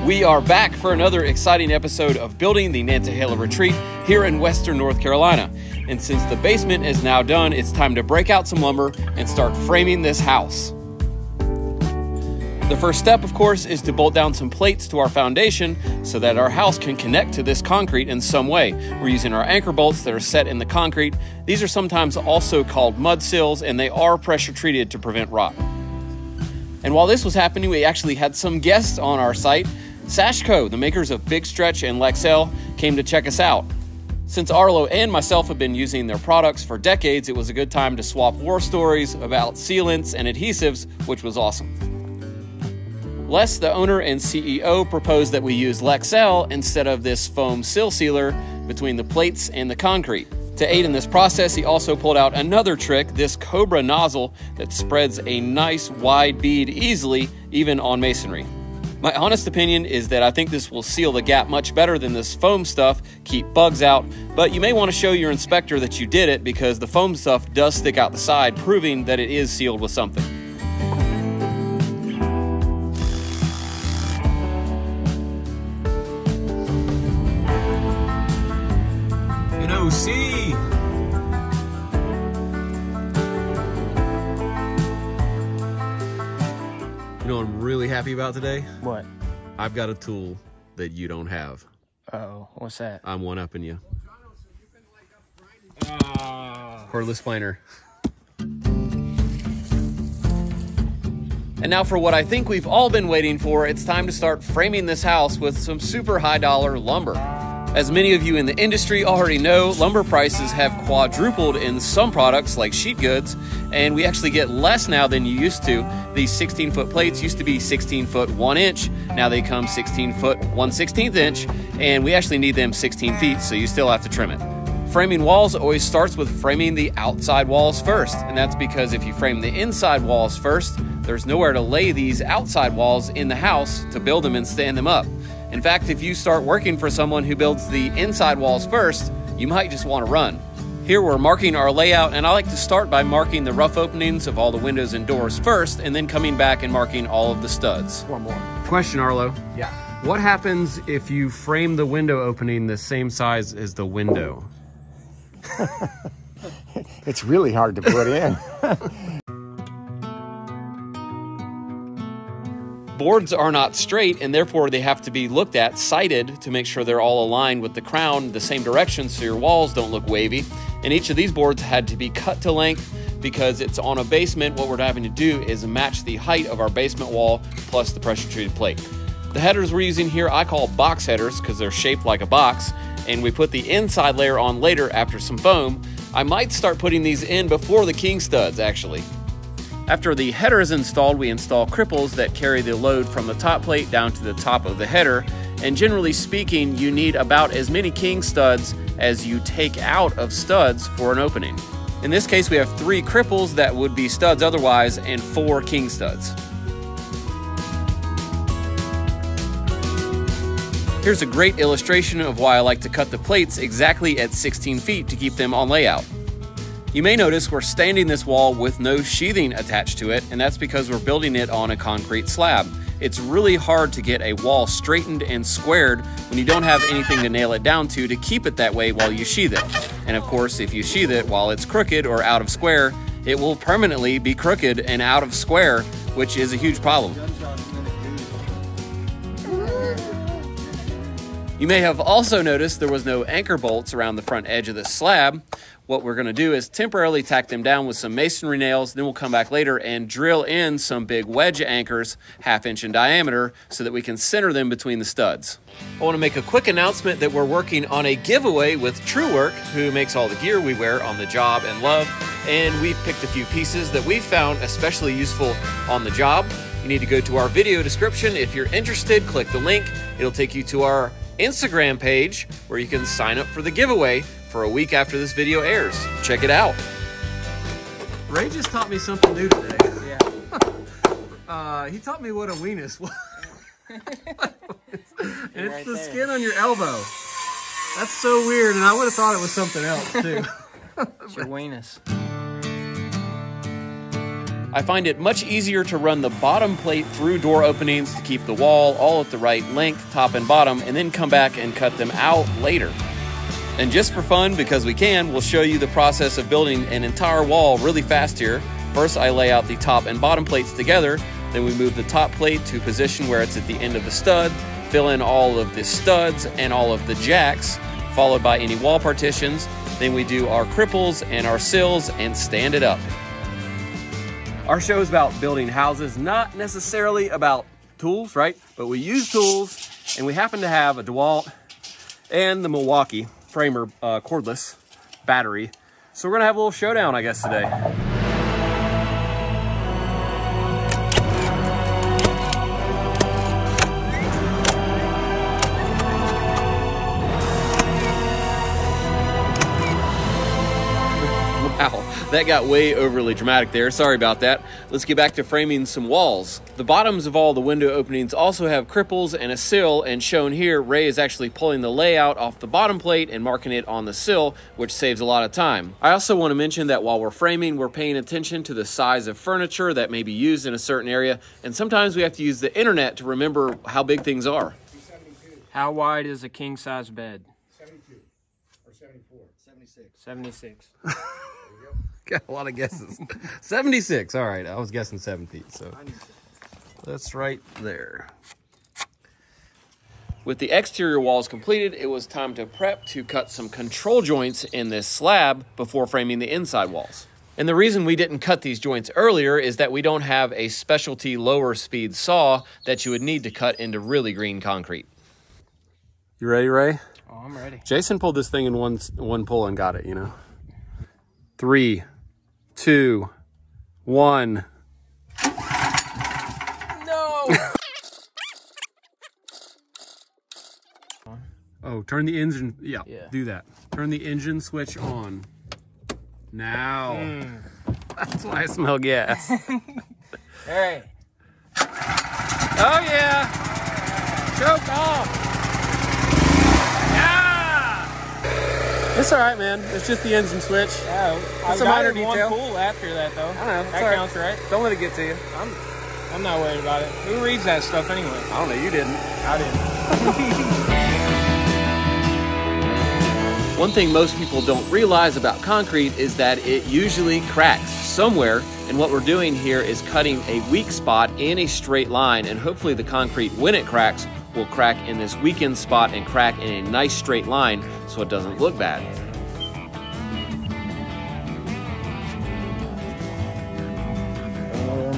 We are back for another exciting episode of building the Nantahala retreat here in Western North Carolina. And since the basement is now done, it's time to break out some lumber and start framing this house. The first step, of course, is to bolt down some plates to our foundation so that our house can connect to this concrete in some way. We're using our anchor bolts that are set in the concrete. These are sometimes also called mud sills, and they are pressure treated to prevent rot. And while this was happening, we actually had some guests on our site. Sashco, the makers of Big Stretch and Lexel, came to check us out. Since Arlo and myself have been using their products for decades, it was a good time to swap war stories about sealants and adhesives, which was awesome. Les, the owner and CEO, proposed that we use Lexel instead of this foam sill sealer between the plates and the concrete. To aid in this process, he also pulled out another trick, this Cobra nozzle that spreads a nice wide bead easily, even on masonry. My honest opinion is that I think this will seal the gap much better than this foam stuff, keep bugs out, but you may want to show your inspector that you did it because the foam stuff does stick out the side, proving that it is sealed with something. See. You know what I'm really happy about today? What? I've got a tool that you don't have. Uh-oh, what's that? I'm one-upping you. Cordless planer. And now for what I think we've all been waiting for, it's time to start framing this house with some super high dollar lumber. As many of you in the industry already know, lumber prices have quadrupled in some products like sheet goods, and we actually get less now than you used to. These 16-foot plates used to be 16 foot 1 inch. Now they come 16 foot 1/16 inch, and we actually need them 16 feet, so you still have to trim it. Framing walls always starts with framing the outside walls first, and that's because if you frame the inside walls first, there's nowhere to lay these outside walls in the house to build them and stand them up. In fact, if you start working for someone who builds the inside walls first, you might just want to run. Here we're marking our layout, and I like to start by marking the rough openings of all the windows and doors first, and then coming back and marking all of the studs. One more. Question, Arlo. Yeah. What happens if you frame the window opening the same size as the window? It's really hard to put in. Boards are not straight, and therefore they have to be looked at, sighted, to make sure they're all aligned with the crown the same direction so your walls don't look wavy. And each of these boards had to be cut to length because it's on a basement. What we're having to do is match the height of our basement wall plus the pressure treated plate. The headers we're using here I call box headers because they're shaped like a box, and we put the inside layer on later after some foam. I might start putting these in before the king studs actually. After the header is installed, we install cripples that carry the load from the top plate down to the top of the header. And generally speaking, you need about as many king studs as you take out of studs for an opening. In this case, we have 3 cripples that would be studs otherwise and 4 king studs. Here's a great illustration of why I like to cut the plates exactly at 16 feet to keep them on layout. You may notice we're standing this wall with no sheathing attached to it, and that's because we're building it on a concrete slab. It's really hard to get a wall straightened and squared when you don't have anything to nail it down to keep it that way while you sheathe it. And of course, if you sheathe it while it's crooked or out of square, it will permanently be crooked and out of square, which is a huge problem. You may have also noticed there was no anchor bolts around the front edge of the slab. What we're going to do is temporarily tack them down with some masonry nails, then we'll come back later and drill in some big wedge anchors, 1/2 inch in diameter, so that we can center them between the studs. I want to make a quick announcement that we're working on a giveaway with TrueWork, who makes all the gear we wear on the job and love, and we've picked a few pieces that we've found especially useful on the job. You need to go to our video description. If you're interested, click the link. It'll take you to our Instagram page where you can sign up for the giveaway for a week after this video airs. Check it out. Ray just taught me something new today. Yeah. He taught me what a weenus was. And it's the skin on your elbow. That's so weird, and I would have thought it was something else too. It's your weenus. I find it much easier to run the bottom plate through door openings to keep the wall all at the right length, top and bottom, and then come back and cut them out later. And just for fun, because we can, we'll show you the process of building an entire wall really fast here. First, I lay out the top and bottom plates together, then we move the top plate to a position where it's at the end of the stud, fill in all of the studs and all of the jacks, followed by any wall partitions. Then we do our cripples and our sills and stand it up. Our show is about building houses, not necessarily about tools, right? But we use tools, and we happen to have a Dewalt and the Milwaukee framer cordless battery. So we're gonna have a little showdown, I guess, today. Wow, that got way overly dramatic there. Sorry about that. Let's get back to framing some walls. The bottoms of all the window openings also have cripples and a sill, and shown here, Ray is actually pulling the layout off the bottom plate and marking it on the sill, which saves a lot of time. I also want to mention that while we're framing, we're paying attention to the size of furniture that may be used in a certain area, and sometimes we have to use the internet to remember how big things are. 72. How wide is a king-size bed? 72 or 74. 76. 76. Got a lot of guesses. 76. All right, I was guessing 7 feet, so that's right there. With the exterior walls completed, it was time to prep to cut some control joints in this slab before framing the inside walls. And the reason we didn't cut these joints earlier is that we don't have a specialty lower speed saw that you would need to cut into really green concrete. You ready, Ray? Oh, I'm ready. Jason pulled this thing in one pull and got it, you know. 3, 2, 1. No! Oh, turn the engine. Yeah, Yeah. do that. Turn the engine switch on. Now. That's why I smell gas. Hey. Oh, yeah. Choke off. It's all right, man. It's just the engine switch. Yeah, It's I a got minor it in one detail. pull after that, though. I don't know. That counts, right? Don't let it get to you. I'm not worried about it. Who reads that stuff anyway? I don't know. You didn't. I didn't. One thing most people don't realize about concrete is that it usually cracks somewhere, and what we're doing here is cutting a weak spot in a straight line, and hopefully the concrete, when it cracks, will crack in this weakened spot and crack in a nice straight line so it doesn't look bad.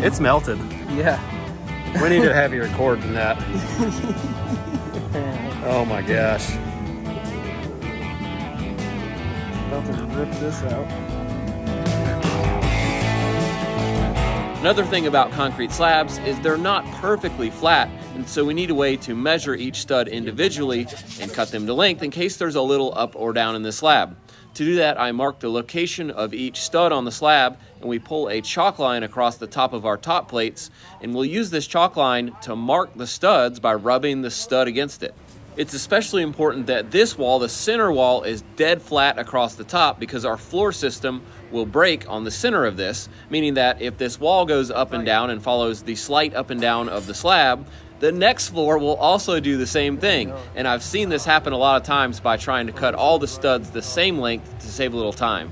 It's melted. Yeah. We need a heavier cord than that. Oh my gosh. About to rip this out. Another thing about concrete slabs is they're not perfectly flat, and so we need a way to measure each stud individually and cut them to length in case there's a little up or down in the slab. To do that, I mark the location of each stud on the slab, and we pull a chalk line across the top of our top plates, and we'll use this chalk line to mark the studs by rubbing the stud against it. It's especially important that this wall, the center wall, is dead flat across the top because our floor system will break on the center of this, meaning that if this wall goes up and down and follows the slight up and down of the slab, the next floor will also do the same thing. And I've seen this happen a lot of times by trying to cut all the studs the same length to save a little time.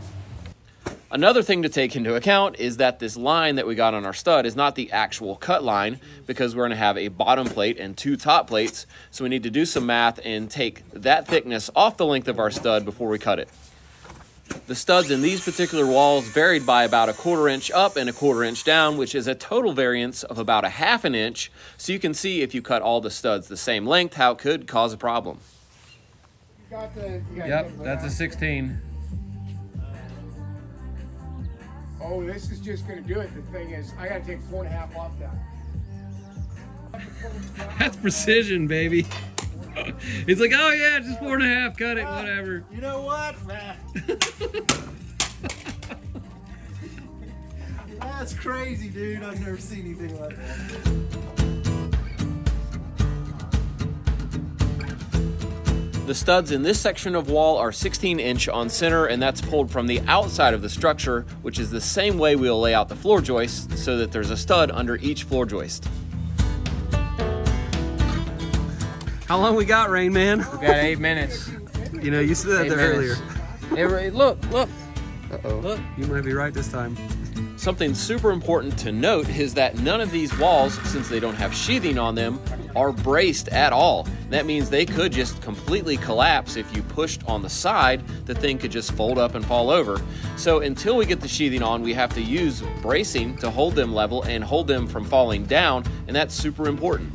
Another thing to take into account is that this line that we got on our stud is not the actual cut line because we're going to have a bottom plate and 2 top plates, so we need to do some math and take that thickness off the length of our stud before we cut it. The studs in these particular walls varied by about 1/4 inch up and 1/4 inch down, which is a total variance of about 1/2 inch, so you can see if you cut all the studs the same length how it could cause a problem. Yep, that's a 16. Oh, this is just going to do it. The thing is, I got to take 4.5 off that. That's precision, baby. He's like, oh yeah, just 4.5, cut it, whatever. You know what, man? That's crazy, dude. I've never seen anything like that. The studs in this section of wall are 16-inch on center, and that's pulled from the outside of the structure, which is the same way we'll lay out the floor joists so that there's a stud under each floor joist. How long we got, Rain Man? We got 8 minutes. You know, you said that earlier. Look. Uh-oh. Look, you might be right this time. Something super important to note is that none of these walls, since they don't have sheathing on them, are braced at all. That means they could just completely collapse. If you pushed on the side, the thing could just fold up and fall over. So until we get the sheathing on, we have to use bracing to hold them level and hold them from falling down, and that's super important.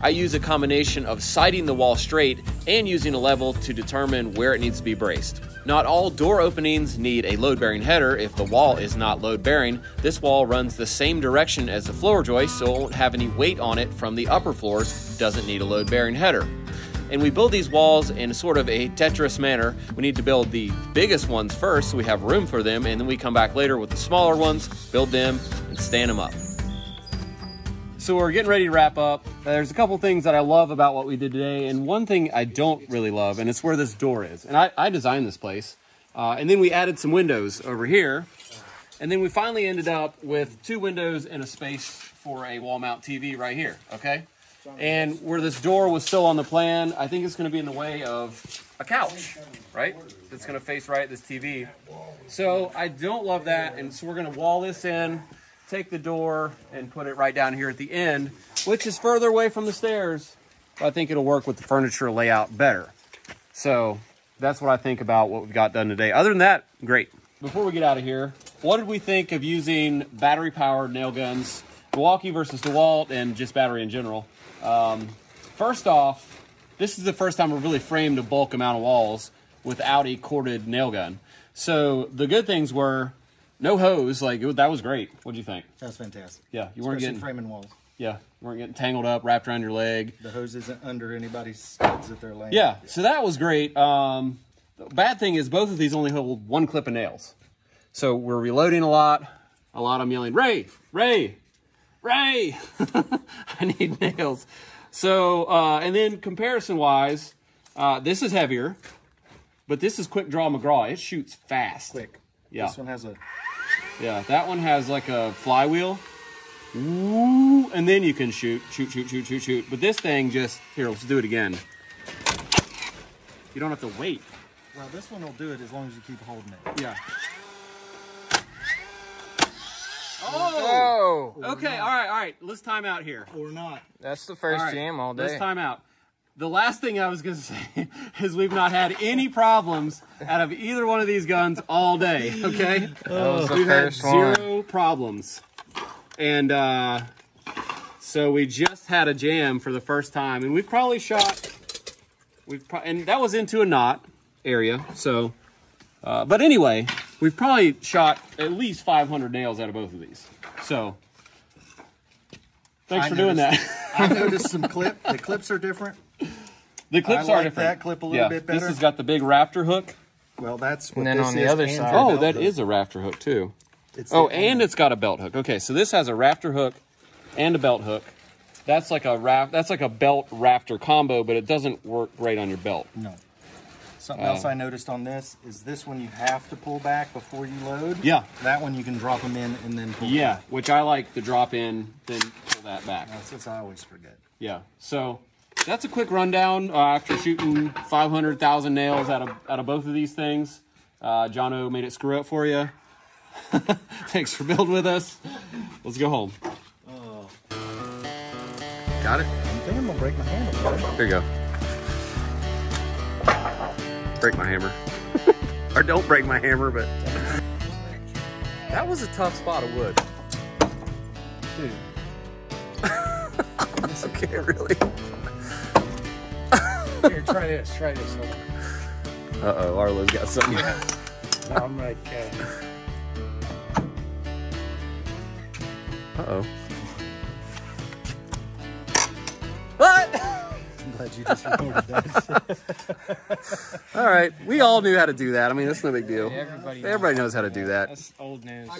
I use a combination of sighting the wall straight and using a level to determine where it needs to be braced. Not all door openings need a load-bearing header if the wall is not load-bearing. This wall runs the same direction as the floor joist, so it won't have any weight on it from the upper floors. Doesn't need a load-bearing header. And we build these walls in sort of a Tetris manner. We need to build the biggest ones first so we have room for them, and then we come back later with the smaller ones, build them, and stand them up. So we're getting ready to wrap up. There's a couple things that I love about what we did today, and one thing I don't really love, and it's where this door is. And I designed this place, and then we added some windows over here, and then we finally ended up with 2 windows and a space for a wall mount TV right here, okay? And where this door was still on the plan, I think it's gonna be in the way of a couch, right? It's gonna face right at this TV. So I don't love that, and so we're gonna wall this in, take the door and put it right down here at the end, which is further away from the stairs, but I think it'll work with the furniture layout better. So that's what I think about what we've got done today. Other than that, great. Before we get out of here, what did we think of using battery-powered nail guns, Milwaukee versus Dewalt, and just battery in general? First off, this is the first time we've really framed a bulk amount of walls without a corded nail gun. So the good things were no hose, that was great. What'd you think? That was fantastic. Yeah, you weren't getting framing walls. Yeah, you weren't getting tangled up, wrapped around your leg. The hose isn't under anybody's studs that they're laying. Yeah, so that was great. The bad thing is both of these only hold 1 clip of nails. So we're reloading a lot. I'm yelling, Ray, Ray, Ray! I need nails. So, and then comparison-wise, this is heavier, but this is quick draw McGraw. It shoots fast. Quick. Yeah. This one has a... Yeah, that one has like a flywheel. Ooh, and then you can shoot. But this thing just, here, let's do it again. You don't have to wait. Well, this one will do it as long as you keep holding it. Yeah. Oh! Okay, all right. Let's time out here. Or not. That's the first jam all day. Let's time out. The last thing I was going to say is we've not had any problems out of either one of these guns all day, okay? That was the We've had first one. 0 problems. And so we just had a jam for the first time. And we've probably shot, and that was into a knot area. So, but anyway, we've probably shot at least 500 nails out of both of these. So, thanks for doing that. I noticed some the clips are different. The clips I are like different. that clip a little bit better. This has got the big rafter hook. Well, that's what And then this on the is, other and side- the Oh, belt that hook. is a rafter hook too. It's Oh, the and it's got a belt hook. Okay, so this has a rafter hook and a belt hook. That's like a belt rafter combo, but it doesn't work great on your belt. No. Something else I noticed on this is this one you have to pull back before you load. Yeah. That one you can drop them in and then pull Yeah, back. which I like to drop in, then pull that back. That's what I always forget. Yeah, so that's a quick rundown after shooting 500,000 nails out of both of these things. Jono made it screw up for you. Thanks for building with us. Let's go home. Got it? I think I'm gonna break my hand over there. Here you go. Break my hammer. Or don't break my hammer, but... That was a tough spot of wood. Dude. That's okay, really. Here, try this. Hold on. Uh-oh, Arlo's got something. No, I'm like, Uh-oh. What? I'm glad you just recorded that. All right, we all knew how to do that. I mean, that's no big deal. Everybody Everybody knows how to do that. That's old news.